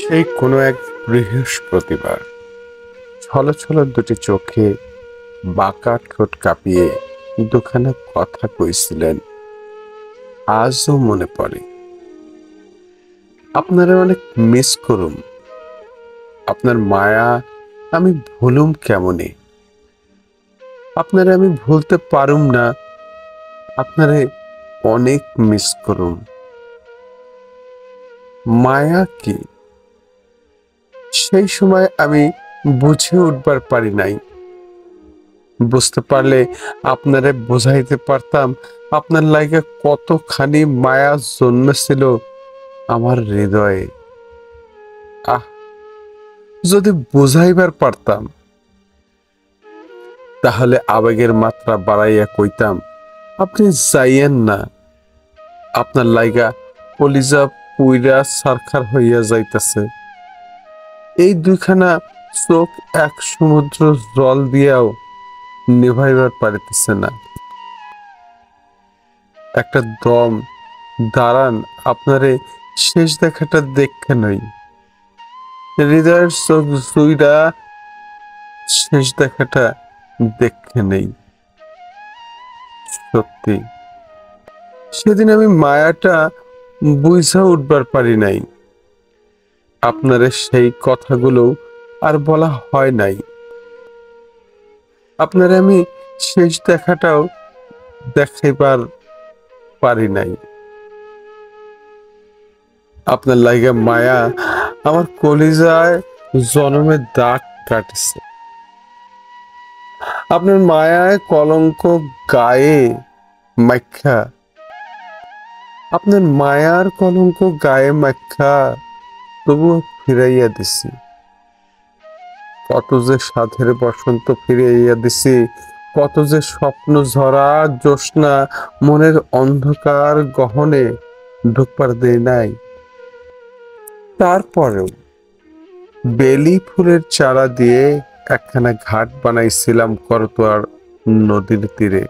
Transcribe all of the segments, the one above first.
সেই কোনো এক বৃহস্পতিবার ছলছল দুটি চোখে বাঁকা ঠোঁট কাঁপিয়ে দুখানা কথা কইছিলেন, আজও মনে পড়ে। আপনারা অনেক মিস করুম, আপনার মায়া আমি ভুলুম কেমনে, আপনারে আমি ভুলতে পারুম না, আপনারে অনেক মিস করুম। মায়া কি সেই সময় আমি বুঝে উঠবার পারি নাই। বুঝতে পারলে আপনারে বোঝাইতে পারতাম আপনার লাইগা কতখানি মায়া জন্মেছিল আমার হৃদয়ে। আহ, যদি বুঝাইবার পারতাম তাহলে আবেগের মাত্রা বাড়াইয়া কইতাম, আপনি যাইয়েন না, আপনার লাইগা কলিজা পুইরা সারখার হইয়া যাইতেছে। এই দুইখানা চোখ এক সমুদ্র জল দিয়াও নিভাইবার পারিতেছে না। একটা দম দাঁড়ান, আপনারে শেষ দেখাটা দেখে নই, হৃদয়ের চোখ জুইরা শেষ দেখাটা দেখে নেই। সত্যি সেদিন আমি মায়াটা বুঝা উঠবার পারি নাই। আপনারে সেই কথাগুলো আর বলা হয় নাই। আপনারে আমি শেষ দেখাটাও দেখাইবার পারি নাই। আপনার লাইগা মায়া আমার কলিজায় জনমের দাগ কাটছে। আপনার মায়ায় কলঙ্ক গায়ে মাখা, আপনার মায়ার কলঙ্ক গায়ে মাখা তবু ফিরাইয়া দিছি। কত যে সাধের বসন্ত ফিরাইয়া দিছি, কত যে স্বপ্ন ঝরা জ্যোৎস্না মনের অন্ধকার গহনে ঢুকবার দেয় নাই। তারপরেও বেলি ফুলের চারা দিয়ে একখানা ঘাট বানাইছিলাম করতোয়ার নদীর তীরে।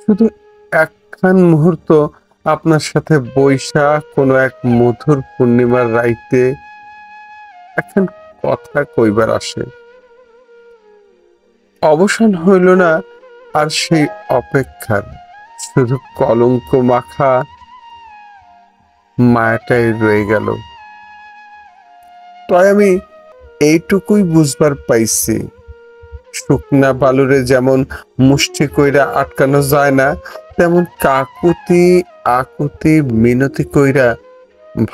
শুধু একখান মুহূর্ত আপনার সাথে বৈশা কোনো এক মধুর পূর্ণিমার রাইতে একখান কথা কইবার আসে। অবসান হইল না আর সেই অপেক্ষার, শুধু কলঙ্ক মাখা মায়াটাই রয়ে গেল। তাই আমি এইটুকুই বুঝবার পাইছি, শুকনা বালুরে যেমন মুষ্টি কইরা আটকানো যায় না, তেমন কাকুতি আকুতি মিনতি কইরা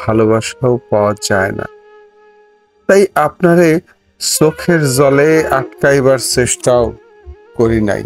ভালোবাসাও পাওয়া যায় না। তাই আপনারে চোখের জলে আটকাইবার চেষ্টাও করি নাই।